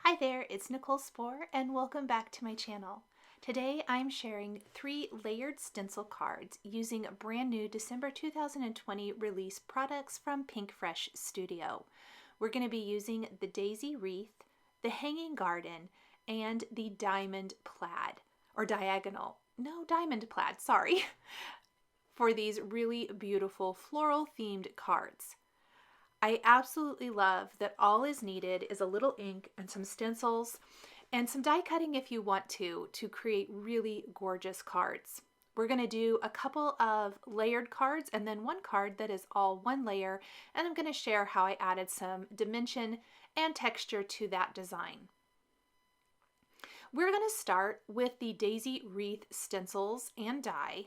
Hi there, it's Nicole Spohr and welcome back to my channel. Today I'm sharing 3 layered stencil cards using brand new December 2020 release products from Pinkfresh Studio. We're going to be using the Daisy Wreath, the Hanging Garden, and the Diamond Plaid, or Diagonal. No, Diamond Plaid, sorry, for these really beautiful floral themed cards. I absolutely love that all is needed is a little ink and some stencils and some die cutting if you want to create really gorgeous cards. We're going to do a couple of layered cards and then one card that is all one layer, and I'm going to share how I added some dimension and texture to that design. We're going to start with the Daisy Wreath stencils and die.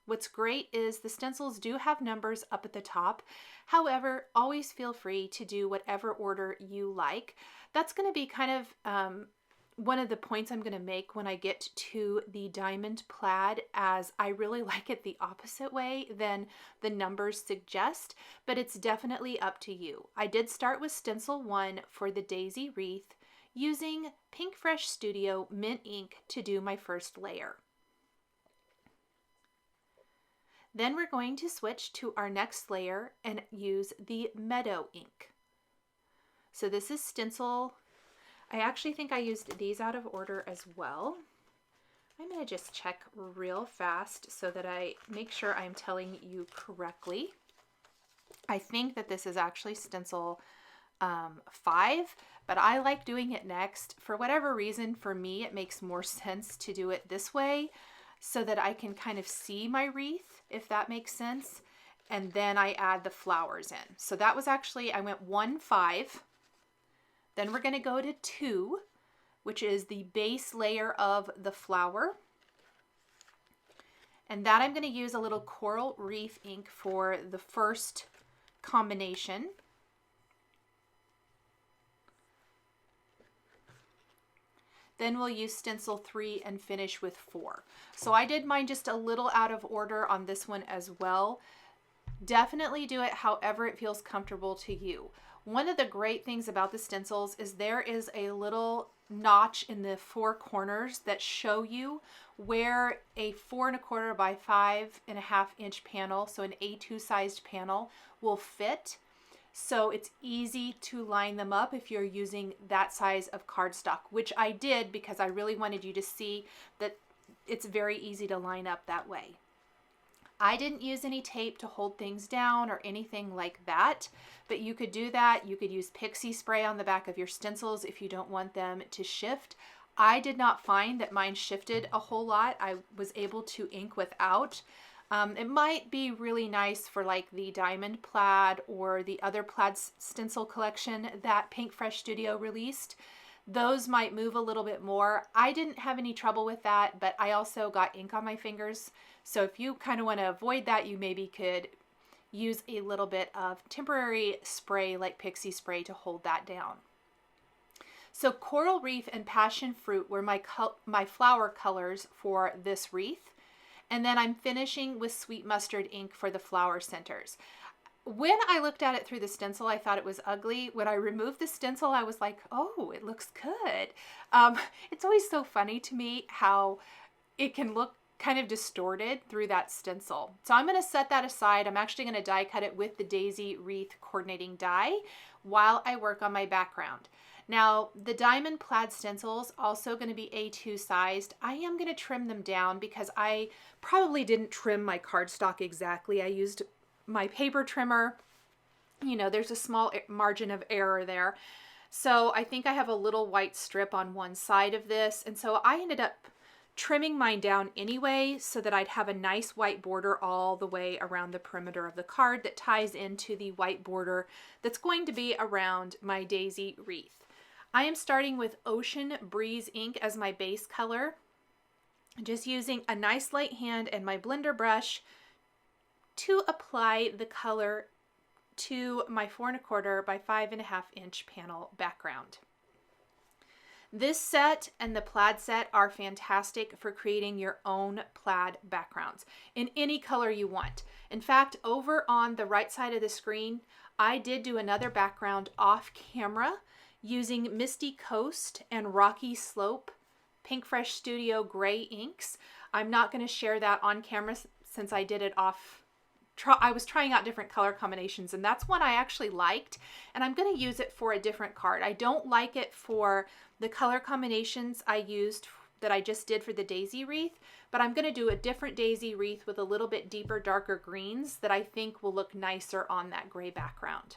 What's great is the stencils do have numbers up at the top. However, always feel free to do whatever order you like. That's going to be kind of one of the points I'm going to make when I get to the Diamond Plaid, as I really like it the opposite way than the numbers suggest, but it's definitely up to you. I did start with stencil 1 for the Daisy Wreath using Pinkfresh Studio Mint ink to do my first layer. Then we're going to switch to our next layer and use the Meadow ink. So this is stencil. I actually think I used these out of order as well. I'm going to just check real fast so that I make sure I'm telling you correctly. I think that this is actually stencil 5, but I like doing it next. For whatever reason, for me, it makes more sense to do it this way, so that I can kind of see my wreath, if that makes sense. And then I add the flowers in. So that was actually, I went 1, 5. Then we're going to go to 2, which is the base layer of the flower. And that I'm going to use a little Coral Reef ink for the first combination. Then we'll use stencil 3 and finish with 4. So I did mine just a little out of order on this one as well. Definitely do it however it feels comfortable to you. One of the great things about the stencils is there is a little notch in the 4 corners that show you where a 4 1/4 by 5.5 inch panel, so an A2 sized panel, will fit. So it's easy to line them up if you're using that size of cardstock, which I did because I really wanted you to see that it's very easy to line up that way. I didn't use any tape to hold things down or anything like that, but you could do that. You could use pixie spray on the back of your stencils if you don't want them to shift. I did not find that mine shifted a whole lot. I was able to ink without. It might be really nice for like the Diamond Plaid or the other Plaid stencil collection that Pinkfresh Studio released. Those might move a little bit more. I didn't have any trouble with that, but I also got ink on my fingers. So if you kind of want to avoid that, you maybe could use a little bit of temporary spray like pixie spray to hold that down. So Coral Reef and Passion Fruit were my flower colors for this wreath. And then I'm finishing with Sweet Mustard ink for the flower centers. When I looked at it through the stencil, I thought it was ugly. When I removed the stencil, I was like, oh, it looks good. It's always so funny to me how it can look kind of distorted through that stencil. So I'm going to set that aside. I'm actually going to die cut it with the Daisy Wreath coordinating die while I work on my background. Now, the Diamond Plaid stencils also going to be A2 sized. I am going to trim them down because I probably didn't trim my cardstock exactly. I used my paper trimmer. You know, there's a small margin of error there. So I think I have a little white strip on one side of this. And so I ended up trimming mine down anyway so that I'd have a nice white border all the way around the perimeter of the card that ties into the white border that's going to be around my Daisy Wreath. I am starting with Ocean Breeze ink as my base color. Just using a nice light hand and my blender brush to apply the color to my 4 1/4 by 5.5 inch panel background. This set and the Plaid set are fantastic for creating your own plaid backgrounds in any color you want. In fact, over on the right side of the screen, I did do another background off camera using Misty Coast and Rocky Slope Pinkfresh Studio Gray inks. I'm not going to share that on camera since I did it off. I was trying out different color combinations, and that's one I actually liked, and I'm going to use it for a different card. I don't like it for the color combinations I used that I just did for the daisy wreath, but I'm going to do a different daisy wreath with a little bit deeper, darker greens that I think will look nicer on that gray background.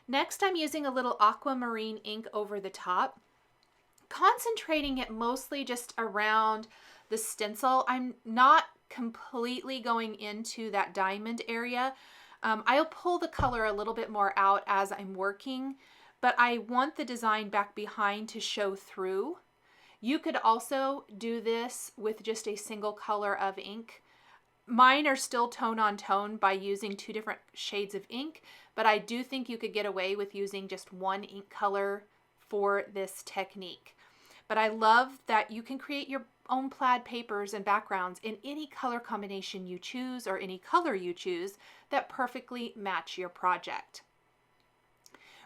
Next, I'm using a little aquamarine ink over the top, concentrating it mostly just around the stencil. I'm not completely going into that diamond area. I'll pull the color a little bit more out as I'm working, but I want the design back behind to show through. You could also do this with just a single color of ink. Mine are still tone on tone by using 2 different shades of ink, but I do think you could get away with using just one ink color for this technique. But I love that you can create your own plaid papers and backgrounds in any color combination you choose or any color you choose that perfectly match your project.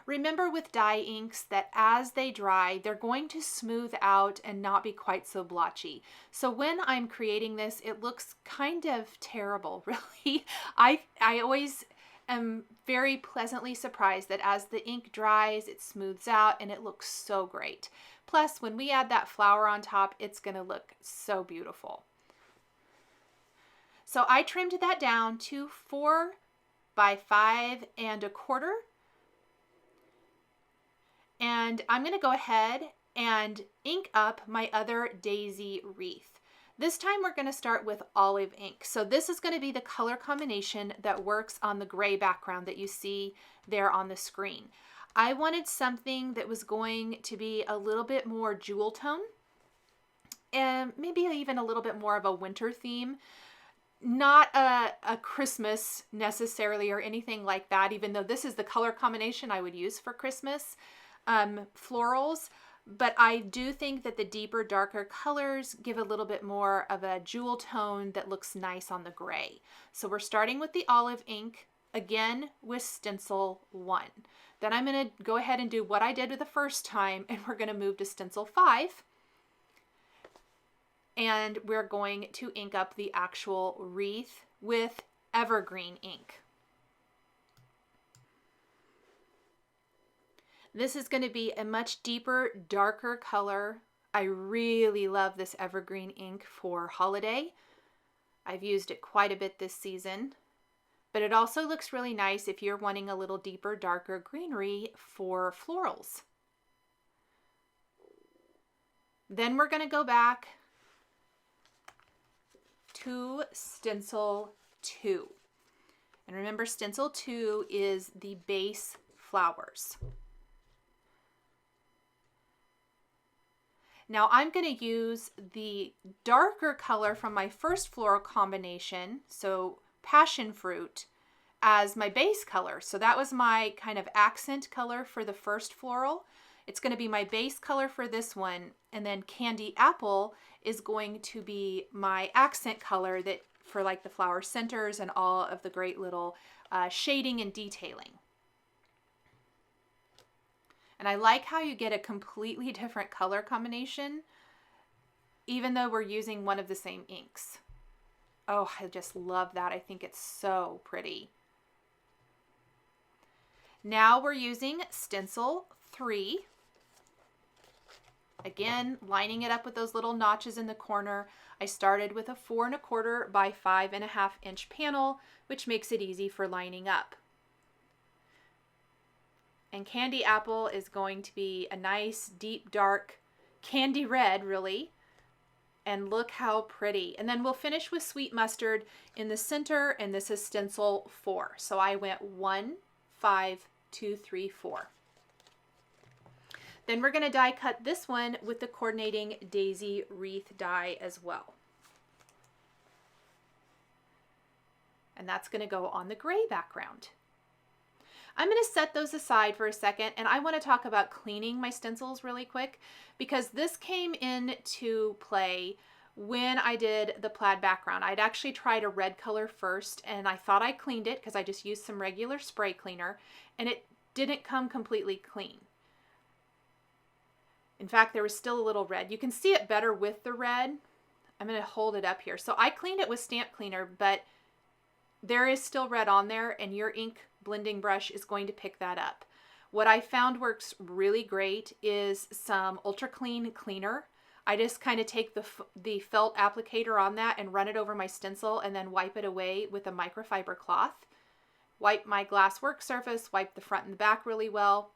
Remember with dye inks that as they dry, they're going to smooth out and not be quite so blotchy. So when I'm creating this, it looks kind of terrible, really. I always am very pleasantly surprised that as the ink dries, it smooths out and it looks so great. Plus, when we add that flower on top, it's going to look so beautiful. So I trimmed that down to 4 by 5 1/4. And I'm going to go ahead and ink up my other daisy wreath. This time we're going to start with olive ink. So this is going to be the color combination that works on the gray background that you see there on the screen. I wanted something that was going to be a little bit more jewel tone and maybe even a little bit more of a winter theme. Not a Christmas necessarily or anything like that, even though this is the color combination I would use for Christmas florals. But I do think that the deeper, darker colors give a little bit more of a jewel tone that looks nice on the gray. So we're starting with the olive ink, again with stencil 1. Then I'm going to go ahead and do what I did the first time, and we're going to move to stencil 5. And we're going to ink up the actual wreath with evergreen ink. This is going to be a much deeper, darker color. I really love this evergreen ink for holiday. I've used it quite a bit this season, but it also looks really nice if you're wanting a little deeper, darker greenery for florals. Then we're going to go back to stencil 2. And remember, stencil 2 is the base flowers. Now I'm going to use the darker color from my first floral combination, so passion fruit, as my base color. So that was my kind of accent color for the first floral. It's going to be my base color for this one, and then candy apple is going to be my accent color that for like the flower centers and all of the great little shading and detailing. And I like how you get a completely different color combination, even though we're using one of the same inks. Oh, I just love that. I think it's so pretty. Now we're using stencil 3. Again, lining it up with those little notches in the corner. I started with a 4 1/4 by 5 1/2 inch panel, which makes it easy for lining up. And candy apple is going to be a nice, deep, dark candy red, really. And look how pretty. And then we'll finish with sweet mustard in the center, and this is stencil 4. So I went 1, 5, 2, 3, 4. Then we're going to die cut this one with the coordinating daisy wreath die as well. And that's going to go on the gray background. I'm going to set those aside for a second, and I want to talk about cleaning my stencils really quick, because this came into play when I did the plaid background. I'd actually tried a red color first, and I thought I cleaned it because I just used some regular spray cleaner, and it didn't come completely clean. In fact, there was still a little red. You can see it better with the red. I'm going to hold it up here. So I cleaned it with stamp cleaner, but there is still red on there, and your ink blending brush is going to pick that up. What I found works really great is some Ultra Clean cleaner. I just kind of take the felt applicator on that and run it over my stencil and then wipe it away with a microfiber cloth. Wipe my glass work surface, wipe the front and the back really well,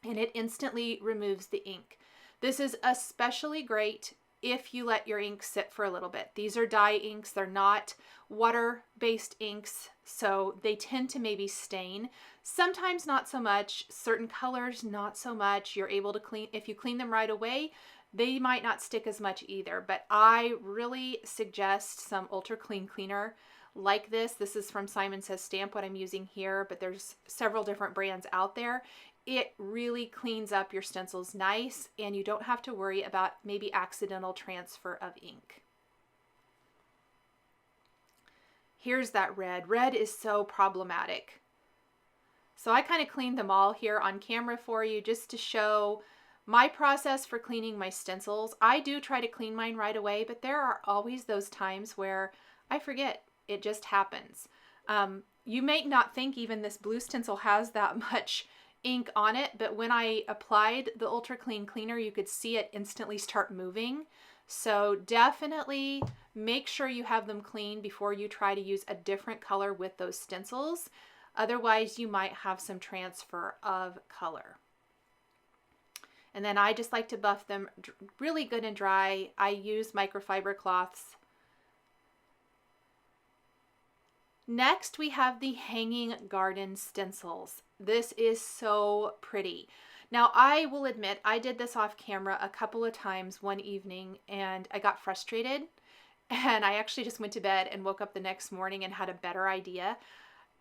and it instantly removes the ink. This is especially great if you let your ink sit for a little bit. These are dye inks. They're not water-based inks, so they tend to maybe stain. Sometimes not so much. Certain colors, not so much. You're able to clean, if you clean them right away, they might not stick as much either, but I really suggest some Ultra Clean cleaner like this. This is from Simon Says Stamp, what I'm using here, but there's several different brands out there. It really cleans up your stencils nice, and you don't have to worry about maybe accidental transfer of ink. Here's that red. Red is so problematic. So I kind of cleaned them all here on camera for you just to show my process for cleaning my stencils. I do try to clean mine right away, but there are always those times where I forget. It just happens. You may not think even this blue stencil has that much ink on it, but when I applied the Ultra Clean cleaner, you could see it instantly start moving. So definitely make sure you have them clean before you try to use a different color with those stencils. Otherwise, you might have some transfer of color. And then I just like to buff them really good and dry. I use microfiber cloths. Next, we have the hanging garden stencils. This is so pretty. Now, I will admit, I did this off camera a couple of times one evening, and I got frustrated, and I actually just went to bed and woke up the next morning and had a better idea.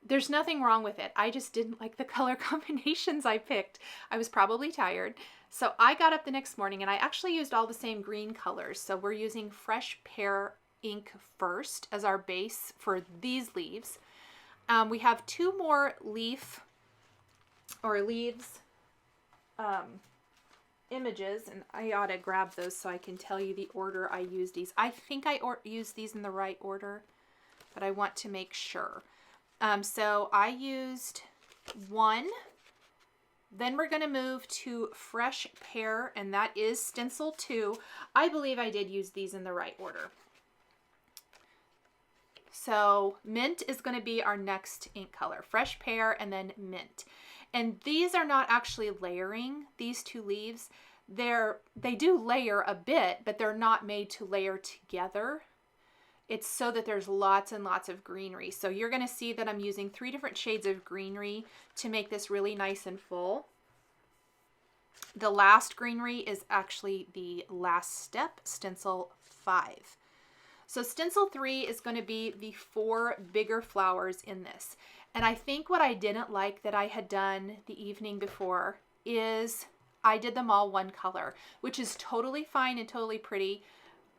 There's nothing wrong with it. I just didn't like the color combinations I picked. I was probably tired. So I got up the next morning, and I actually used all the same green colors. So we're using Fresh Pear ink first as our base for these leaves. We have two more leaves images, and I ought to grab those so I can tell you the order I use these. I think I used these in the right order, but I want to make sure. So I used one. Then we're going to move to Fresh Pear, and that is Stencil 2. I believe I did use these in the right order. So Mint is going to be our next ink color. Fresh Pear and then Mint. And these are not actually layering, these two leaves. They do layer a bit, but they're not made to layer together. It's so that there's lots and lots of greenery. So you're going to see that I'm using 3 different shades of greenery to make this really nice and full. The last greenery is actually the last step, Stencil 5. So Stencil 3 is going to be the 4 bigger flowers in this. And I think what I didn't like that I had done the evening before is I did them all one color, which is totally fine and totally pretty.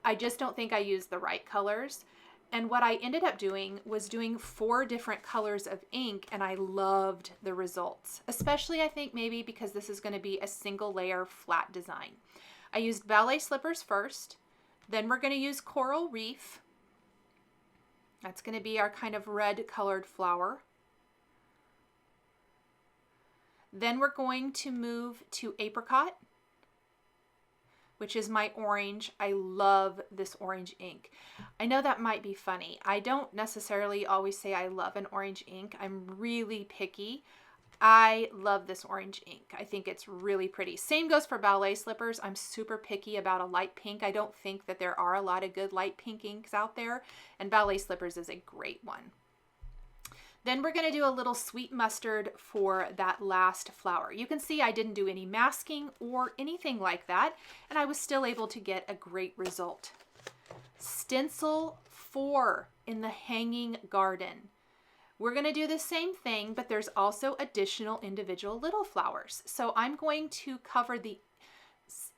I just don't think I used the right colors. And what I ended up doing was doing 4 different colors of ink, and I loved the results, especially I think maybe because this is going to be a single layer flat design. I used Ballet Slippers first, then we're going to use Coral Reef. That's going to be our kind of red colored flower. Then we're going to move to Apricot, which is my orange. I love this orange ink. I know that might be funny. I don't necessarily always say I love an orange ink. I'm really picky. I love this orange ink. I think it's really pretty. Same goes for Ballet Slippers. I'm super picky about a light pink. I don't think that there are a lot of good light pink inks out there, and Ballet Slippers is a great one. Then we're going to do a little sweet mustard for that last flower. You can see I didn't do any masking or anything like that, and I was still able to get a great result. Stencil 4 in the hanging garden. We're going to do the same thing, but there's also additional individual little flowers. So I'm going to cover the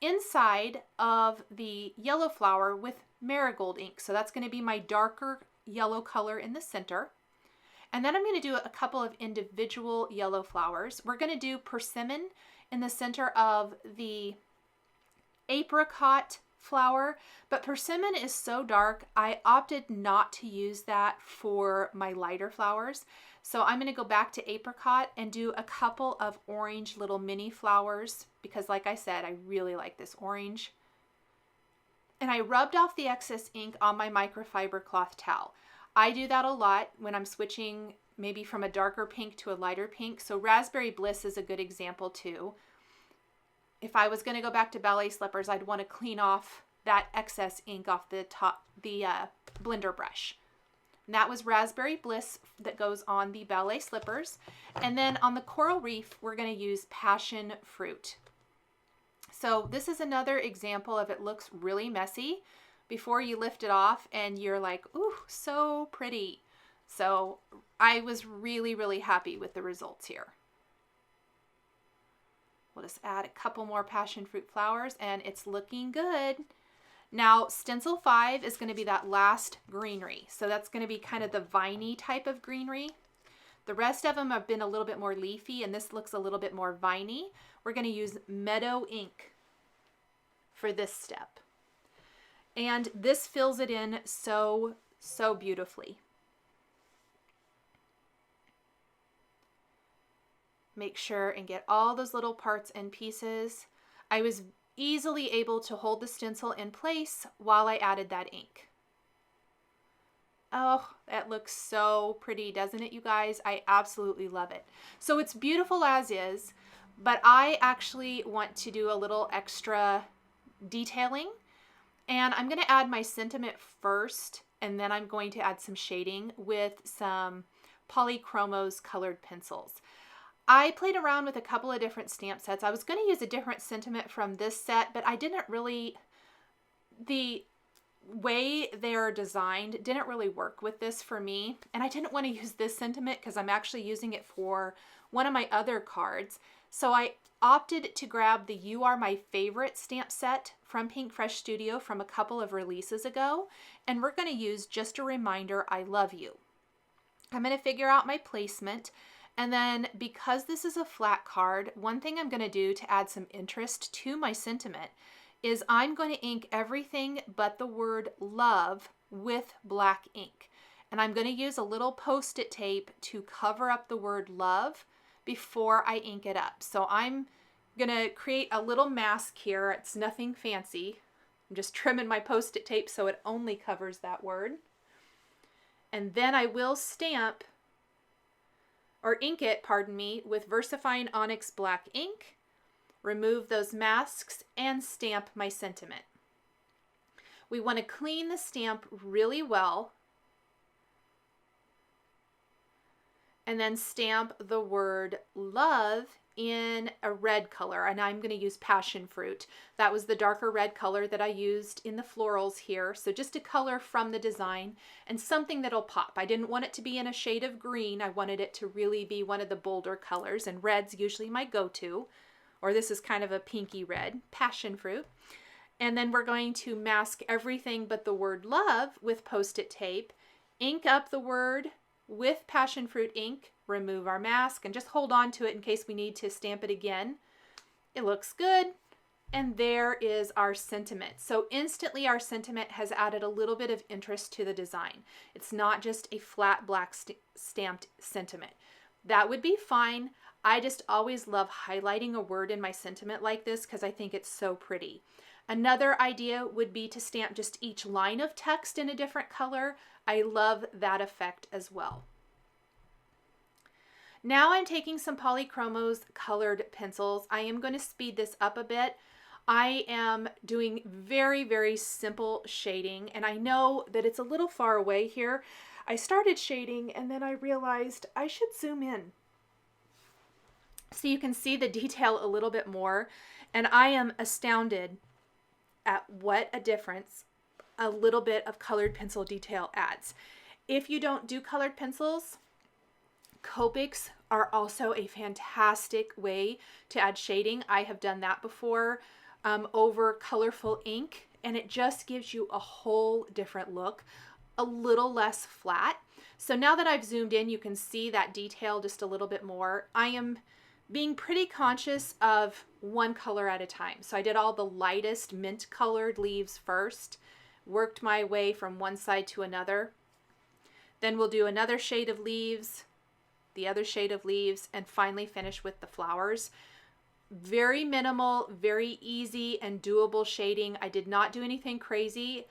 inside of the yellow flower with marigold ink. So that's going to be my darker yellow color in the center. And then I'm going to do a couple of individual yellow flowers. We're going to do persimmon in the center of the apricot flower, but persimmon is so dark, I opted not to use that for my lighter flowers. So I'm going to go back to apricot and do a couple of orange little mini flowers because, like I said, I really like this orange. And I rubbed off the excess ink on my microfiber cloth towel. I do that a lot when I'm switching maybe from a darker pink to a lighter pink. So Raspberry Bliss is a good example too. If I was going to go back to ballet slippers, I'd want to clean off that excess ink off the top, the blender brush. And that was Raspberry Bliss that goes on the ballet slippers. And then on the coral reef, we're going to use passion fruit. So this is another example of it looks really messy before you lift it off and you're like, ooh, so pretty. So I was really, really happy with the results here. We'll just add a couple more passion fruit flowers and it's looking good. Now stencil 5 is going to be that last greenery. So that's going to be kind of the viney type of greenery. The rest of them have been a little bit more leafy and this looks a little bit more viney. We're going to use meadow ink for this step. And this fills it in so, so beautifully. Make sure and get all those little parts and pieces. I was easily able to hold the stencil in place while I added that ink. Oh, that looks so pretty, doesn't it, you guys? I absolutely love it. So it's beautiful as is, but I actually want to do a little extra detailing. And I'm going to add my sentiment first, and then I'm going to add some shading with some Polychromos colored pencils. I played around with a couple of different stamp sets. I was going to use a different sentiment from this set, but I didn't really, the way they're designed didn't really work with this for me. And I didn't want to use this sentiment because I'm actually using it for one of my other cards. So I opted to grab the You Are My Favorite stamp set from Pinkfresh Studio from a couple of releases ago. And we're going to use Just a Reminder, I Love You. I'm going to figure out my placement. And then because this is a flat card, one thing I'm going to do to add some interest to my sentiment is I'm going to ink everything but the word love with black ink. And I'm going to use a little Post-it tape to cover up the word love before I ink it up. So I'm going to create a little mask here. It's nothing fancy. I'm just trimming my Post-it tape so it only covers that word. And then I will stamp or ink it, pardon me, with VersaFine Onyx black ink, remove those masks, and stamp my sentiment. We want to clean the stamp really well, and then stamp the word love in a red color, and I'm going to use passion fruit. That was the darker red color that I used in the florals here. So just a color from the design and something that'll pop. I didn't want it to be in a shade of green. I wanted it to really be one of the bolder colors, and red's usually my go-to, or this is kind of a pinky red, passion fruit. And then we're going to mask everything but the word love with Post-it tape, ink up the word with passion fruit ink, remove our mask, and just hold on to it in case we need to stamp it again. It looks good. And there is our sentiment. So instantly our sentiment has added a little bit of interest to the design. It's not just a flat black stamped sentiment. That would be fine. I just always love highlighting a word in my sentiment like this because I think it's so pretty. Another idea would be to stamp just each line of text in a different color. I love that effect as well. Now I'm taking some Polychromos colored pencils. I am going to speed this up a bit. I am doing very, very simple shading, and I know that it's a little far away here. I started shading and then I realized I should zoom in so you can see the detail a little bit more, and I am astounded at what a difference a little bit of colored pencil detail adds. If you don't do colored pencils, Copics are also a fantastic way to add shading. I have done that before over colorful ink, and it just gives you a whole different look, a little less flat. So now that I've zoomed in, you can see that detail just a little bit more. I am being pretty conscious of one color at a time. So I did all the lightest mint colored leaves first, worked my way from one side to another. Then we'll do another shade of leaves, the other shade of leaves, and finally finish with the flowers. Very minimal, very easy and doable shading. I did not do anything crazy,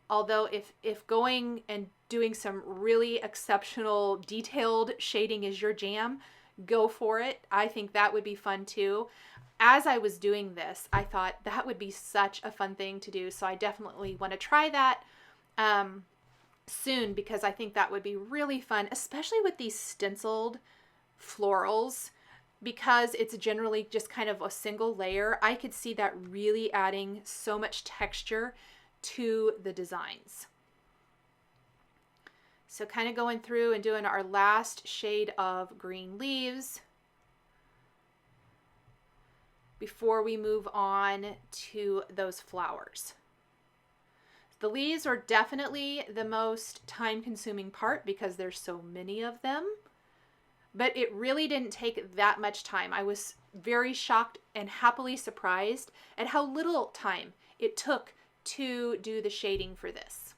although if going and doing some really exceptional detailed shading is your jam, go for it. I think that would be fun too. As I was doing this, I thought that would be such a fun thing to do. So I definitely want to try that soon, because I think that would be really fun, especially with these stenciled florals, because it's generally just kind of a single layer. I could see that really adding so much texture to the designs. So kind of going through and doing our last shade of green leaves before we move on to those flowers. The leaves are definitely the most time-consuming part because there's so many of them, but it really didn't take that much time. I was very shocked and happily surprised at how little time it took to do the shading for this.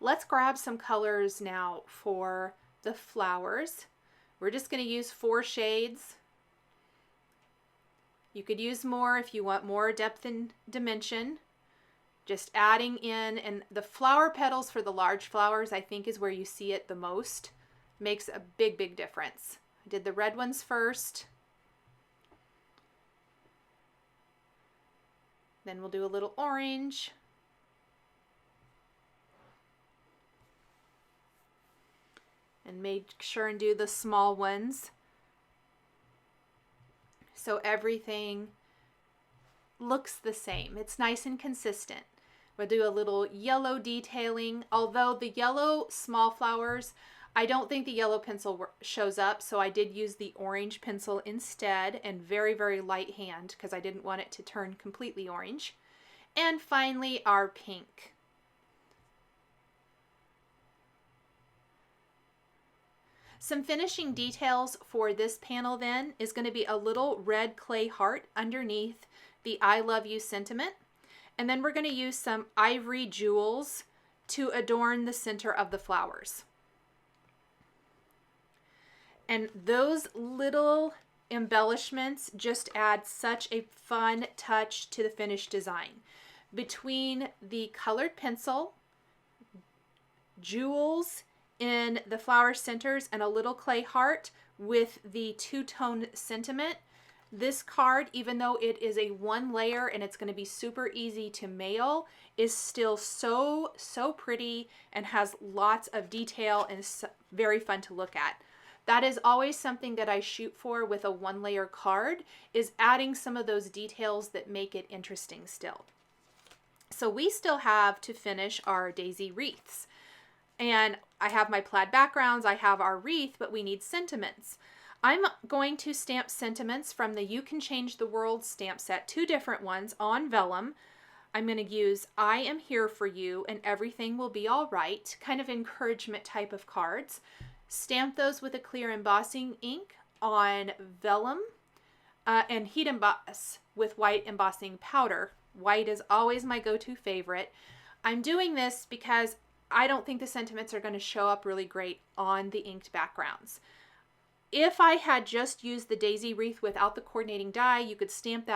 Let's grab some colors now for the flowers. We're just going to use 4 shades. You could use more if you want more depth and dimension. Just adding in, and the flower petals for the large flowers, I think, is where you see it the most. Makes a big, big difference. I did the red ones first. Then we'll do a little orange. And make sure and do the small ones, so everything looks the same. It's nice and consistent. We'll do a little yellow detailing. Although the yellow small flowers, I don't think the yellow pencil shows up, so I did use the orange pencil instead, and very, very light hand because I didn't want it to turn completely orange. And finally, our pink. Some finishing details for this panel then is going to be a little red clay heart underneath the I love you sentiment. And then we're going to use some ivory jewels to adorn the center of the flowers. And those little embellishments just add such a fun touch to the finished design. Between the colored pencil, jewels in the flower centers, and a little clay heart with the two-tone sentiment, this card, even though it is a 1 layer and it's going to be super easy to mail, is still so pretty and has lots of detail and is very fun to look at. That is always something that I shoot for with a 1-layer card, is adding some of those details that make it interesting still. So we still have to finish our daisy wreaths. And I have my plaid backgrounds, I have our wreath, but we need sentiments. I'm going to stamp sentiments from the You Can Change the World stamp set, 2 different ones on vellum. I'm going to use I Am Here For You and Everything Will Be All Right, kind of encouragement type of cards. Stamp those with a clear embossing ink on vellum and heat emboss with white embossing powder. White is always my go-to favorite. I'm doing this because I don't think the sentiments are going to show up really great on the inked backgrounds. If I had just used the daisy wreath without the coordinating die, you could stamp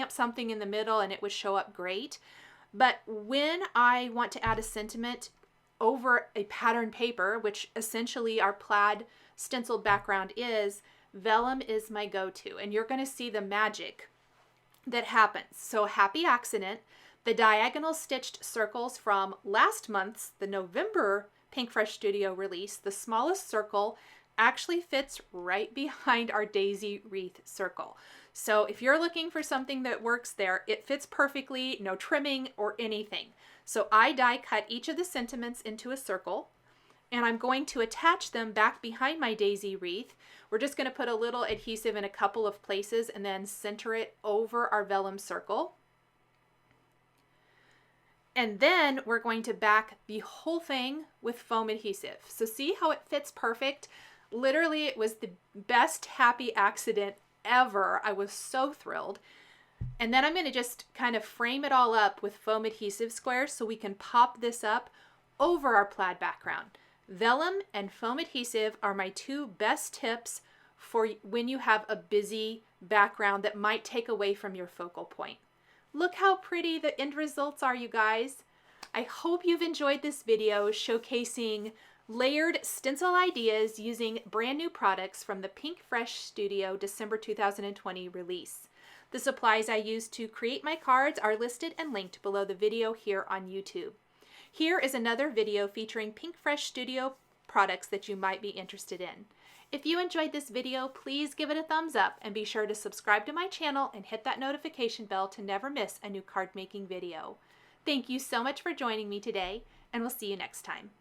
something in the middle and it would show up great. But when I want to add a sentiment over a pattern paper, which essentially our plaid stenciled background is, vellum is my go-to, and you're going to see the magic that happens. So happy accident. The diagonal stitched circles from last month's, the November Pinkfresh Studio release, the smallest circle actually fits right behind our daisy wreath circle. So if you're looking for something that works there, it fits perfectly, no trimming or anything. So I die cut each of the sentiments into a circle, and I'm going to attach them back behind my daisy wreath. We're just going to put a little adhesive in a couple of places and then center it over our vellum circle. And then we're going to back the whole thing with foam adhesive. So see how it fits perfect? Literally, it was the best happy accident ever. I was so thrilled. And then I'm going to just kind of frame it all up with foam adhesive squares so we can pop this up over our plaid background. Vellum and foam adhesive are my two best tips for when you have a busy background that might take away from your focal point. Look how pretty the end results are, you guys. I hope you've enjoyed this video showcasing layered stencil ideas using brand new products from the Pinkfresh Studio December 2020 release. The supplies I used to create my cards are listed and linked below the video here on YouTube. Here is another video featuring Pinkfresh Studio products that you might be interested in. If you enjoyed this video, please give it a thumbs up and be sure to subscribe to my channel and hit that notification bell to never miss a new card making video. Thank you so much for joining me today, and we'll see you next time.